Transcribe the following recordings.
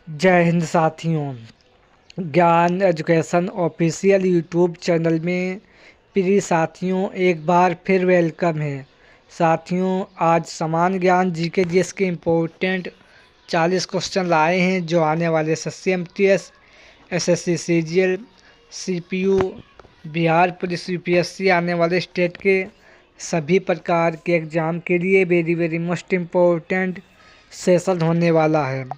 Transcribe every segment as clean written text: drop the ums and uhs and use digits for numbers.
जय हिंद साथियों। ज्ञान एजुकेशन ऑफिशियल यूट्यूब चैनल में प्रिय साथियों एक बार फिर वेलकम है। साथियों आज समान ज्ञान जीके जीएस के इम्पोर्टेंट 40 क्वेश्चन लाए हैं जो आने वाले SSC SSC CGL CPU Bihar police UPSC आने वाले स्टेट के सभी प्रकार के एग्ज़ाम के लिए वेरी मोस्ट इम्पोर्टेंट सेशन होने वाला है।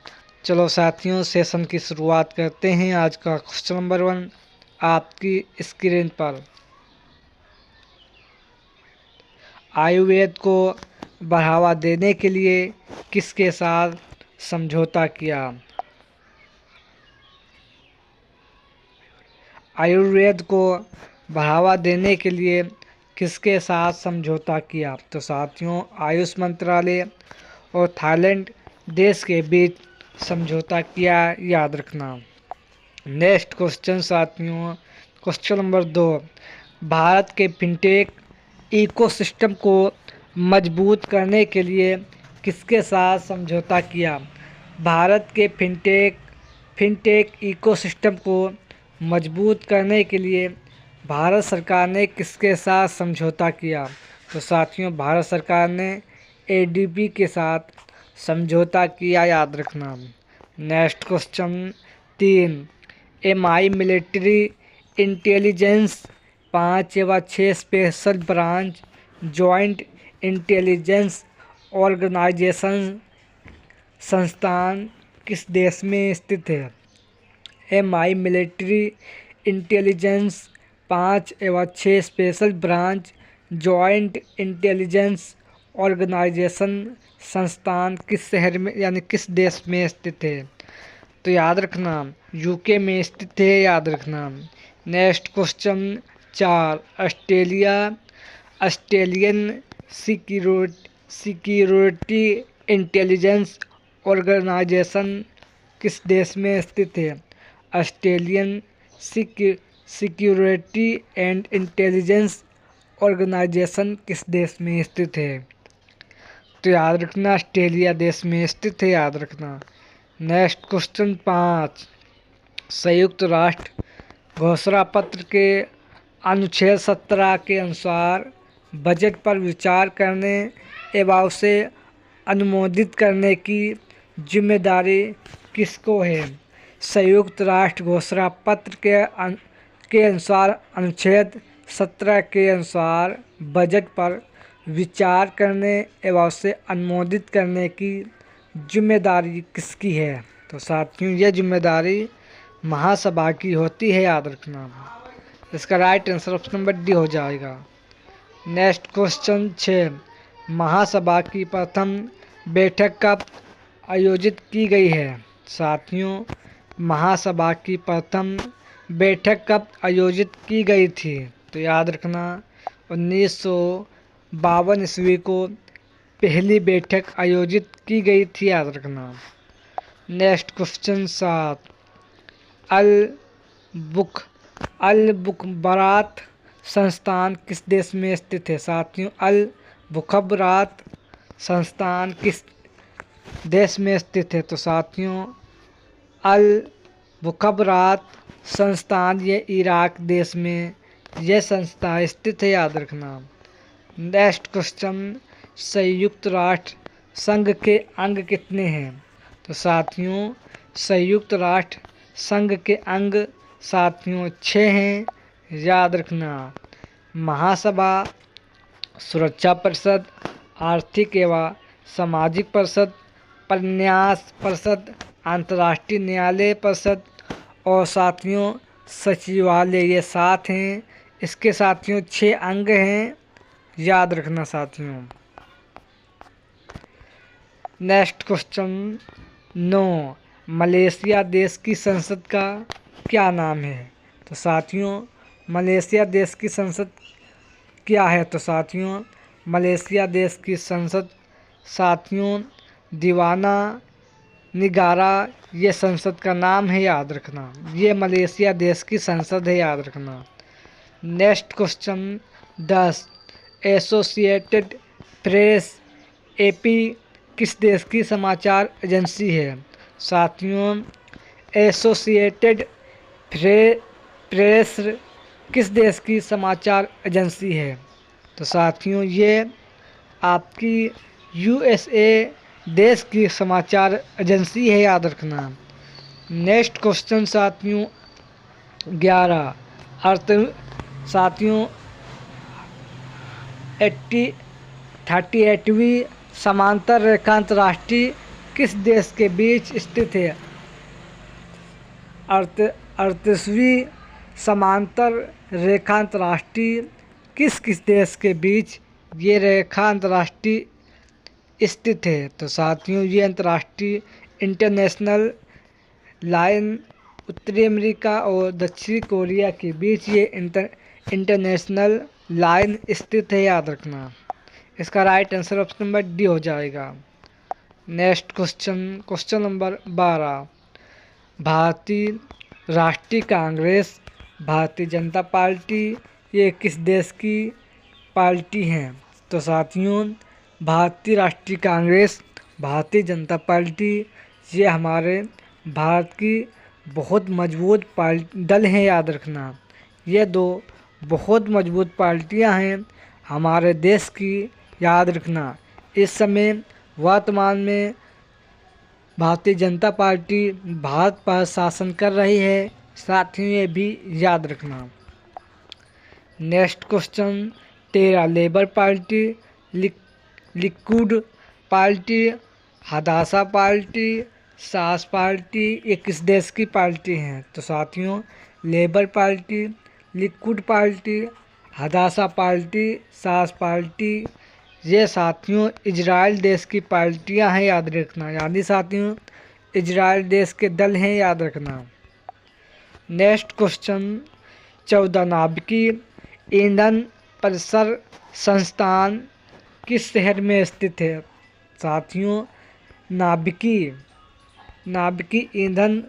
चलो साथियों सेशन की शुरुआत करते हैं। आज का क्वेश्चन नंबर 1 आपकी स्क्रीन पर। आयुर्वेद को बढ़ावा देने के लिए किसके साथ समझौता किया? आयुर्वेद को बढ़ावा देने के लिए किसके साथ समझौता किया? तो साथियों आयुष मंत्रालय और थाईलैंड देश के बीच समझौता किया, याद रखना। नेक्स्ट क्वेश्चन साथियों question number 2 Bharat K fintech ecosystem को मजबूत करने के लिए किसके साथ समझौता किया? भारत के फिनटेक इकोसिस्टम को मजबूत करने के लिए भारत सरकार ने किसके साथ समझौता किया? तो साथियों भारत सरकार ने ADB के साथ समझौता किया, याद रखना। Next question 3 MI military intelligence 5 व 6 special branch joint intelligence organisation संस्थान किस देश में स्थित है? MI मिलिट्री इंटेलिजेंस 5 एवं 6 special branch joint intelligence organisation संस्थान किस शहर में यानी किस देश में स्थित है? तो याद रखना UK में स्थित है, याद रखना। Next question 4 Australian security intelligence organisation किस देश में स्थित है? Australian security and intelligence organisation किस देश में स्थित है? तो याद रखना ऑस्ट्रेलिया देश में स्थित है, याद रखना। नेक्स्ट क्वेश्चन 5 संयुक्त राष्ट्र घोषणा पत्र के अनुच्छेद 17 के अनुसार बजट पर विचार करने एवं उसे अनुमोदित करने की जिम्मेदारी किसको है? संयुक्त राष्ट्र घोषणा पत्र के अनुसार अनुच्छेद 17 के अनुसार बजट पर विचार करने एवं उसे अनुमोदित करने की जिम्मेदारी किसकी है? तो साथियों यह जिम्मेदारी महासभा की होती है, याद रखना। इसका right answer option number D हो जाएगा। नेक्स्ट क्वेश्चन 6 महासभा की प्रथम बैठक कब आयोजित की गई है? साथियों महासभा की प्रथम बैठक कब आयोजित की गई थी? तो याद रखना 1952 ईस्वी को पहली बैठक आयोजित की गई थी, याद रखना। नेक्स्ट क्वेश्चन 7 अल बुखबरात संस्थान किस देश में स्थित है? साथियों अल बुखबरात संस्थान किस देश में स्थित है? तो साथियों अल बुखबरात संस्थान ये इराक देश में यह संस्था स्थित है, याद रखना। नेक्स्ट क्वेश्चन संयुक्त राष्ट्र संघ के अंग कितने हैं? तो साथियों संयुक्त राष्ट्र संघ के अंग साथियों 6 हैं, याद रखना। महासभा, सुरक्षा परिषद, आर्थिक एवं सामाजिक परिषद, प्रन्यास परिषद, अंतर्राष्ट्रीय न्यायालय परिषद और साथियों सचिवालय, ये 7 हैं। इसके साथियों 6 अंग हैं, याद रखना साथियों। नेक्स्ट क्वेश्चन 9 मलेशिया देश की संसद का क्या नाम है? तो साथियों मलेशिया देश की संसद क्या है? तो साथियों मलेशिया देश की संसद साथियों दीवाना निगारा ये संसद का नाम है, याद रखना। ये मलेशिया देश की संसद है, याद रखना। Next question 10 associated press AP किस देश की समाचार एजेंसी है? साथियों एसोसिएटेड प्रेस किस देश की समाचार एजेंसी है? तो साथियों ये आपकी यूएसए देश की समाचार एजेंसी है, याद रखना। नेक्स्ट क्वेश्चन साथियों 11 अर्थ साथियों 38वीं समांतर रेखा अंतर्राष्ट्रीय किस देश के बीच स्थित है? 38वीं समांतर रेखा अंतर्राष्ट्रीय किस किस देश के बीच ये रेखा अंतर्राष्ट्रीय स्थित है? तो साथियों ये अंतर्राष्ट्रीय इंटरनेशनल लाइन उत्तरी अमेरिका और दक्षिणी कोरिया के बीच ये इंटरनेशनल लाइन स्थित है, याद रखना। इसका right answer option number D हो जाएगा। नेक्स्ट क्वेश्चन नंबर 12 भारतीय राष्ट्रीय कांग्रेस भारतीय जनता पार्टी ये किस देश की पार्टी हैं? तो साथियों भारतीय राष्ट्रीय कांग्रेस भारतीय जनता पार्टी ये हमारे भारत की बहुत मजबूत दल हैं, याद रखना। ये दो बहुत मजबूत पार्टियां हैं हमारे देश की, याद रखना। इस समय वर्तमान में भारतीय जनता पार्टी भारत पर शासन कर रही है, साथियों ये भी याद रखना। Next question 13 Labour party Likud party Hadassah party Shas party ये किस देश की पार्टी हैं? तो साथियों Labour party Likud party Hadassah party Shas party ये साथियों इजराइल देश की पार्टियां हैं, याद रखना। यानी साथियों इजराइल देश के दल हैं, याद रखना। नेक्स्ट क्वेश्चन 14 नाभिकीय ईंधन परिसर संस्थान किस शहर में स्थित है? साथियों नाभिकीय ईंधन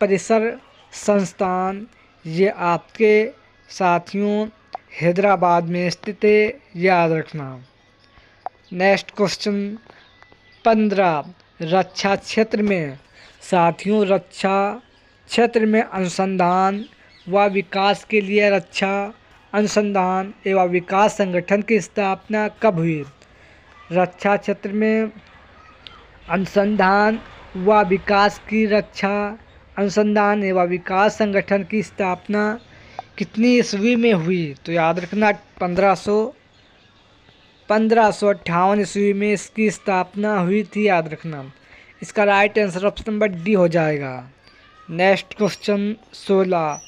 परिसर संस्थान ये आपके साथियों हैदराबाद में स्थित है, याद रखना। नेक्स्ट क्वेश्चन 15 रक्षा क्षेत्र में साथियों रक्षा क्षेत्र में अनुसंधान व विकास के लिए रक्षा अनुसंधान एवं विकास संगठन की स्थापना कब हुई? रक्षा क्षेत्र में अनुसंधान व विकास की रक्षा अनुसंधान एवं विकास संगठन की स्थापना कितनी ईस्वी में हुई? तो याद रखना 1558 ईस्वी में इसकी स्थापना हुई थी, याद रखना। इसका right answer option number D हो जाएगा। नेक्स्ट क्वेश्चन 16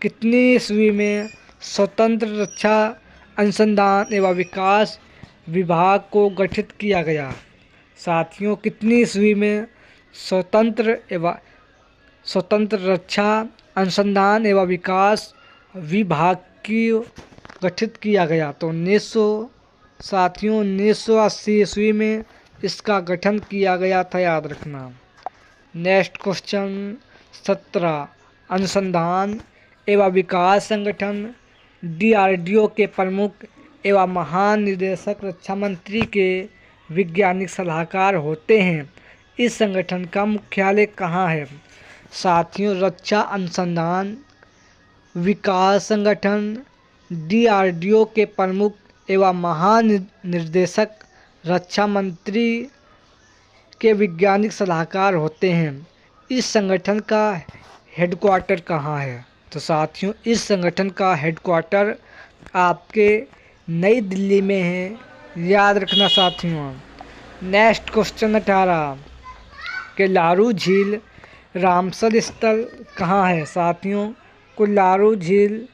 कितनी ईस्वी में स्वतंत्र रक्षा अनुसंधान एवं विकास विभाग को गठित किया गया? साथियों कितनी ईस्वी में स्वतंत्र रक्षा अनुसंधान एवं विकास विभाग की गठित किया गया? तो 1980 ईस्वी में इसका गठन किया गया था, याद रखना। नेक्स्ट क्वेश्चन 17 अनुसंधान एवं विकास संगठन DRDO के प्रमुख एवं महानिदेशक रक्षा मंत्री के वैज्ञानिक सलाहकार होते हैं। इस संगठन का मुख्यालय कहाँ है? साथियों रक्षा अनुसंधान विकास संगठन DRDO के प्रमुख एवं महानिदेशक रक्षा मंत्री के वैज्ञानिक सलाहकार होते हैं। इस संगठन का हेडक्वार्टर कहाँ है? तो साथियों इस संगठन का हेडक्वार्टर आपके नई दिल्ली में है, याद रखना साथियों। नेक्स्ट क्वेश्चन 18 कि लारू झील रामसर स्थल कहाँ है? साथियों कुल्लारू झील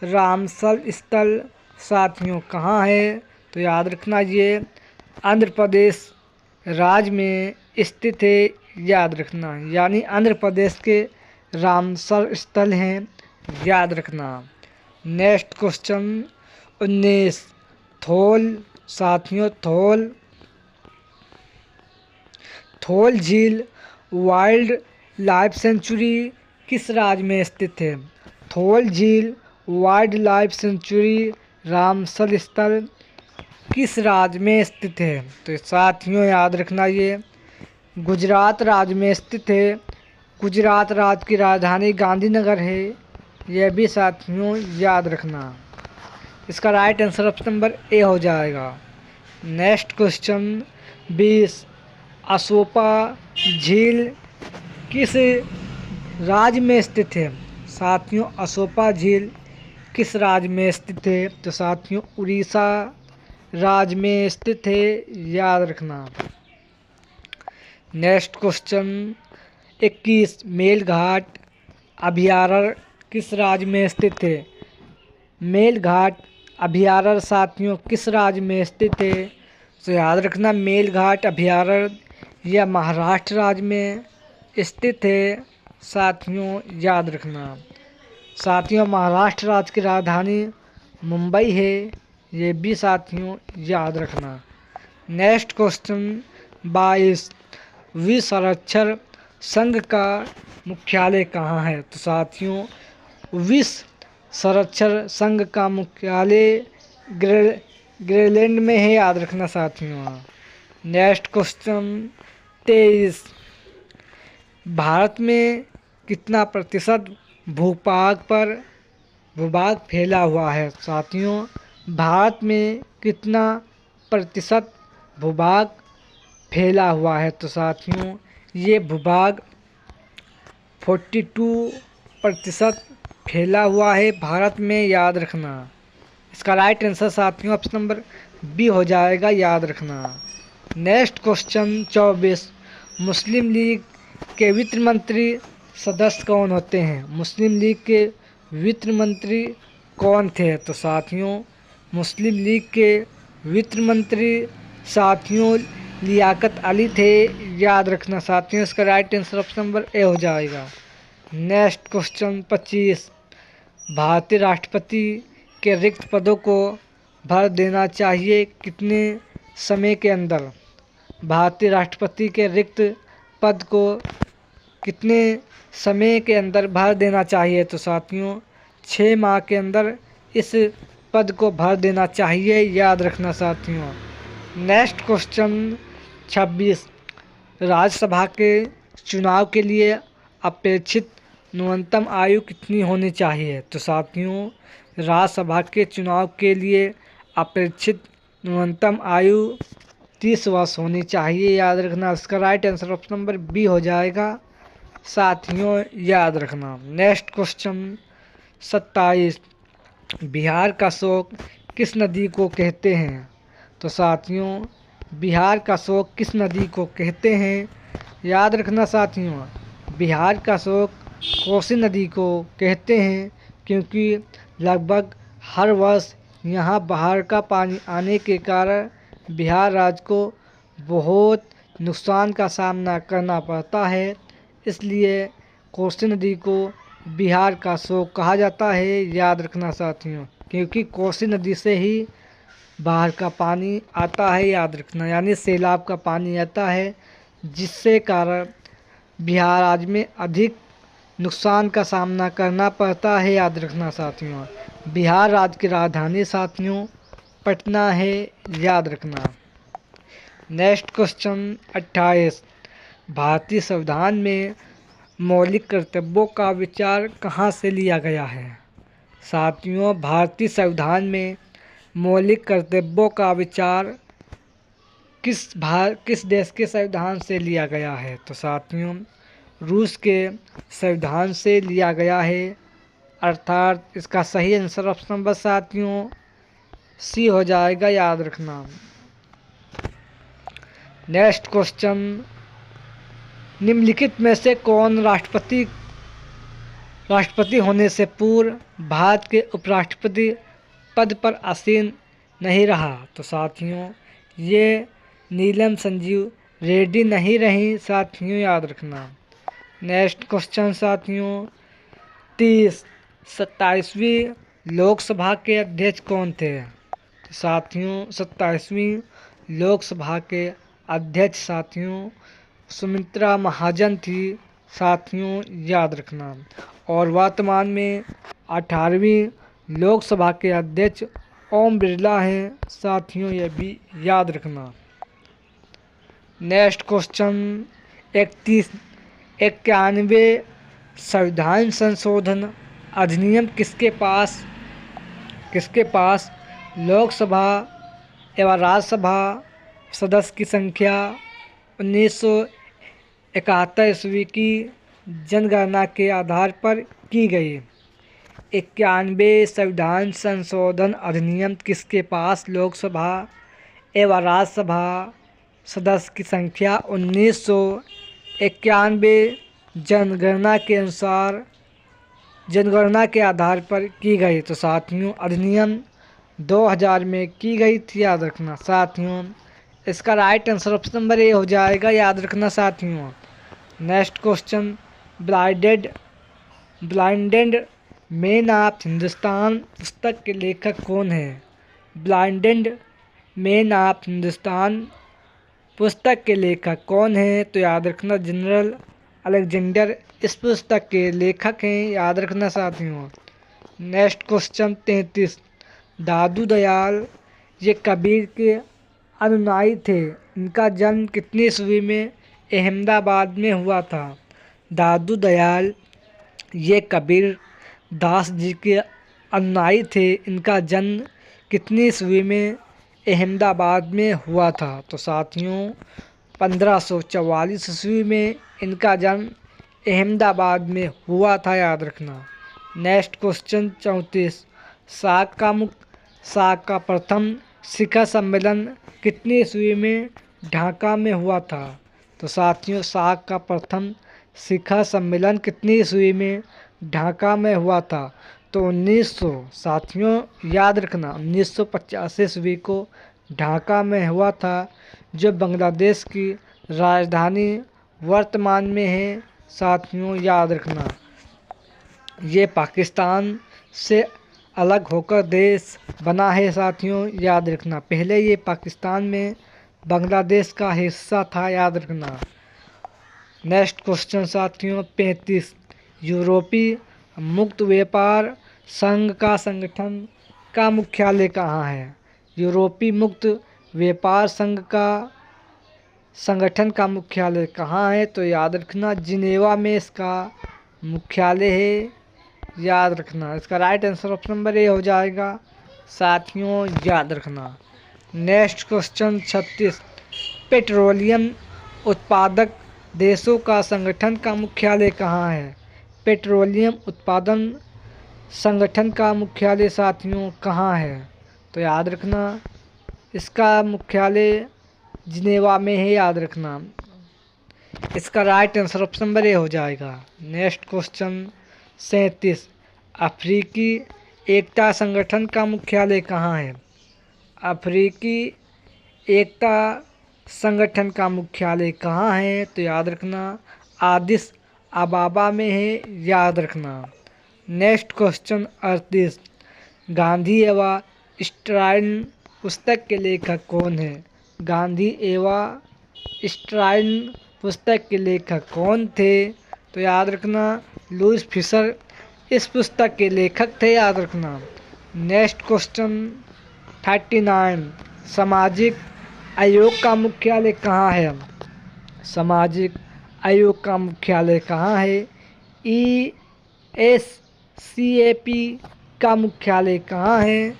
रामसर स्थल साथियों कहाँ है? तो याद रखना ये आंध्र प्रदेश राज्य में स्थित है, याद रखना। यानी आंध्र प्रदेश के रामसर स्थल हैं, याद रखना। नेक्स्ट क्वेश्चन 19 थोल साथियों थोल झील वाइल्ड लाइफ सेंचुरी किस राज्य में स्थित है? थोल झील वाइल्ड लाइफ सेंचुरी रामसर स्थल किस राज्य में स्थित है? तो साथियों याद रखना ये गुजरात राज्य में स्थित है, गुजरात राज्य की राजधानी गांधीनगर है, यह भी साथियों याद रखना। इसका right answer option number A हो जाएगा। नेक्स्ट क्वेश्चन 20, असोपा झील किस राज्य में स्थित है? साथियों असोपा झील किस राज्य में स्थित है? तो साथियों उड़ीसा राज्य में स्थित है, याद रखना। नेक्स्ट क्वेश्चन 21, मेलघाट अभयारण्य किस राज्य में स्थित है? मेलघाट अभयारण्य साथियों किस राज्य में स्थित है? तो याद रखना मेलघाट अभयारण्य यह महाराष्ट्र राज्य में स्थित है, साथियों याद रखना। साथियों महाराष्ट्र राज्य की राजधानी मुंबई है, ये भी साथियों याद रखना। नेक्स्ट क्वेश्चन 22, विश्व साक्षर संघ का मुख्यालय कहाँ है? तो साथियों विश्व साक्षर संघ का मुख्यालय ग्रीनलैंड में है, याद रखना साथियों। नेक्स्ट क्वेश्चन 23, भारत में कितना प्रतिशत भूभाग फैला हुआ है? साथियों भारत में कितना प्रतिशत भूभाग फैला हुआ है? तो साथियों ये भूभाग 42% फैला हुआ है भारत में, याद रखना। इसका राइट आंसर साथियों ऑप्शन नंबर बी हो जाएगा, याद रखना। नेक्स्ट क्वेश्चन 24, मुस्लिम लीग के वित्त मंत्री सदस्य कौन होते हैं? मुस्लिम लीग के वित्त मंत्री कौन थे? तो साथियों मुस्लिम लीग के वित्त मंत्री साथियों लियाकत अली थे, याद रखना साथियों। इसका right answer option number A हो जाएगा। नेक्स्ट क्वेश्चन 25, भारतीय राष्ट्रपति के रिक्त पदों को भर देना चाहिए कितने समय के अंदर? भारतीय राष्ट्रपति के रिक्त पद को कितने समय के अंदर भर देना चाहिए? तो साथियों 6 माह के अंदर इस पद को भर देना चाहिए, याद रखना साथियों। नेक्स्ट क्वेश्चन 26, राज्यसभा के चुनाव के लिए अपेक्षित न्यूनतम आयु कितनी होनी चाहिए? तो साथियों राज्यसभा के चुनाव के लिए अपेक्षित न्यूनतम आयु 30 वर्ष होनी चाहिए, याद रखना। इसका right answer option number B हो जाएगा, साथियों याद रखना। नेक्स्ट क्वेश्चन 27, बिहार का शोक किस नदी को कहते हैं? तो साथियों बिहार का शोक किस नदी को कहते हैं? याद रखना साथियों बिहार का शोक कोसी नदी को कहते हैं, क्योंकि लगभग हर वर्ष यहाँ बाहर का पानी आने के कारण बिहार राज्य को बहुत नुकसान का सामना करना पड़ता है, इसलिए कोसी नदी को बिहार का शोक कहा जाता है, याद रखना साथियों। क्योंकि कोसी नदी से ही बाहर का पानी आता है, याद रखना, यानी सैलाब का पानी आता है, जिससे कारण बिहार राज्य में अधिक नुकसान का सामना करना पड़ता है, याद रखना साथियों। बिहार राज्य की राजधानी साथियों पटना है, याद रखना। नेक्स्ट क्वेश्चन 28, भारतीय संविधान में मौलिक कर्तव्यों का विचार कहाँ से लिया गया है? साथियों भारतीय संविधान में मौलिक कर्तव्यों का विचार किस देश के संविधान से लिया गया है? तो साथियों रूस के संविधान से लिया गया है, अर्थात इसका सही आंसर ऑप्शन नंबर साथियों सी हो जाएगा, याद रखना। नेक्स्ट क्वेश्चन, निम्नलिखित में से कौन राष्ट्रपति होने से पूर्व भारत के उपराष्ट्रपति पद पर आसीन नहीं रहा? तो साथियों ये नीलम संजीव रेड्डी नहीं रही, साथियों याद रखना। नेक्स्ट क्वेश्चन साथियों 30, 27वीं लोकसभा के अध्यक्ष कौन थे? तो साथियों 27वीं लोकसभा के अध्यक्ष साथियों सुमित्रा महाजन थी, साथियों याद रखना। और वर्तमान में 18वीं लोकसभा के अध्यक्ष ओम बिरला हैं, साथियों यह भी याद रखना। नेक्स्ट क्वेश्चन 31, 91 संविधान संशोधन अधिनियम किसके पास लोकसभा एवं राज्यसभा सदस्य की संख्या 1971 ईस्वी की जनगणना के आधार पर की गई। 91 संविधान संशोधन अधिनियम किसके पास लोकसभा एवं राज्यसभा सदस्य की संख्या 1991 जनगणना के आधार पर की गई। तो साथियों अधिनियम 2000 में की गई थी, याद रखना साथियों। इसका right answer option number A हो जाएगा, याद रखना साथियों। Next question, blinded man of Hindustan पुस्तक के लेखक कौन है? ब्लाइंडेड मैन ऑफ हिंदुस्तान पुस्तक के लेखक कौन है? तो याद रखना जनरल अलेक्जेंडर इस पुस्तक के लेखक हैं, याद रखना साथियों। नेक्स्ट क्वेश्चन 33, दादू दयाल ये कबीर के अनुयायी थे, इनका जन्म कितनी ईस्वी में अहमदाबाद में हुआ था? दादू दयाल ये कबीर दास जी के अनुयायी थे, इनका जन्म कितनी ईस्वी में अहमदाबाद में हुआ था? तो साथियों 1544 ईस्वी में इनका जन्म अहमदाबाद में हुआ था, याद रखना। नेक्स्ट क्वेश्चन 34, साक का प्रथम शिखर सम्मेलन कितनी ईस्वी में ढाका में हुआ था? तो साथियों साक का प्रथम शिखर सम्मेलन कितनी ईस्वी में ढाका में हुआ था? तो 1900 साथियों याद रखना 1985 ईस्वी को ढाका में हुआ था, जो बांग्लादेश की राजधानी वर्तमान में है, साथियों याद रखना। ये पाकिस्तान से अलग होकर देश बना है, साथियों याद रखना। पहले ये पाकिस्तान में बांग्लादेश का हिस्सा था, याद रखना। नेक्स्ट क्वेश्चन साथियों 35, यूरोपीय मुक्त व्यापार संघ का संगठन का मुख्यालय कहाँ है? यूरोपीय मुक्त व्यापार संघ का संगठन का मुख्यालय कहाँ है? तो याद रखना जिनेवा में इसका मुख्यालय है, याद रखना। इसका right answer option number A हो जाएगा, साथियों याद रखना। नेक्स्ट क्वेश्चन 36, पेट्रोलियम उत्पादक देशों का संगठन का मुख्यालय कहाँ है? पेट्रोलियम उत्पादन संगठन का मुख्यालय साथियों कहाँ है? तो याद रखना इसका मुख्यालय जिनेवा में है, याद रखना। इसका right answer option number A हो जाएगा। नेक्स्ट क्वेश्चन 37, अफ्रीकी एकता संगठन का मुख्यालय कहाँ है? अफ्रीकी एकता संगठन का मुख्यालय कहाँ है? तो याद रखना आदिस अबाबा में है, याद रखना। नेक्स्ट क्वेश्चन 38, गांधी एवं स्टालिन पुस्तक के लेखक कौन है? गांधी एवं स्टालिन पुस्तक के लेखक कौन थे? तो याद रखना लुईस फिशर इस पुस्तक के लेखक थे, याद रखना। नेक्स्ट क्वेश्चन 39, सामाजिक आयोग का मुख्यालय कहाँ है? सामाजिक आयोग का मुख्यालय कहाँ है? ESCAP का मुख्यालय कहाँ है?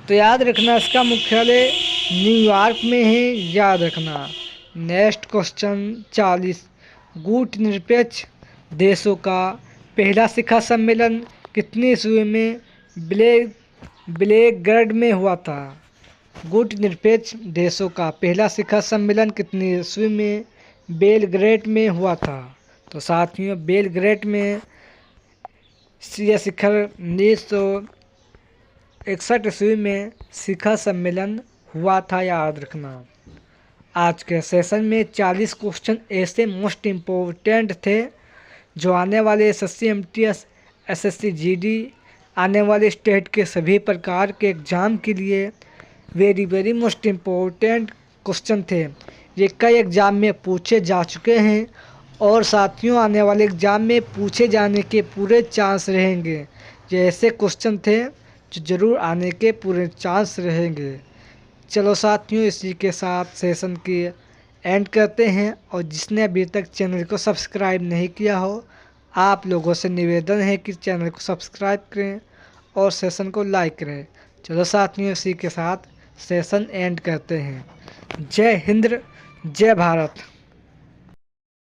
तो याद रखना इसका मुख्यालय न्यूयॉर्क में है, याद रखना। नेक्स्ट क्वेश्चन 40, गुटनिरपेक्ष देशों का पहला शिखर सम्मेलन कितनी ईस्वी में बेलग्रेड में हुआ था? गुटनिरपेक्ष देशों का पहला शिखर सम्मेलन कितनी ईस्वी में बेलग्रेड में हुआ था? तो साथियों बेलग्रेड में यह शिखर 1961 ईस्वी में शिखर सम्मेलन हुआ था, याद रखना। आज के सेशन में 40 क्वेश्चन ऐसे मोस्ट इम्पोर्टेंट थे जो आने वाले SSC MTS SSC GD आने वाले स्टेट के सभी प्रकार के एग्ज़ाम के लिए वेरी मोस्ट इम्पोर्टेंट क्वेश्चन थे। ये कई एग्ज़ाम में पूछे जा चुके हैं और साथियों आने वाले एग्ज़ाम में पूछे जाने के पूरे चांस रहेंगे। ये ऐसे क्वेश्चन थे जो ज़रूर आने के पूरे चांस रहेंगे। चलो साथियों इसी के साथ सेशन की एंड करते हैं। और जिसने अभी तक चैनल को सब्सक्राइब नहीं किया हो, आप लोगों से निवेदन है कि चैनल को सब्सक्राइब करें और सेशन को लाइक करें। चलो साथियों, इसी के साथ सेशन एंड करते हैं। जय हिंद, जय भारत।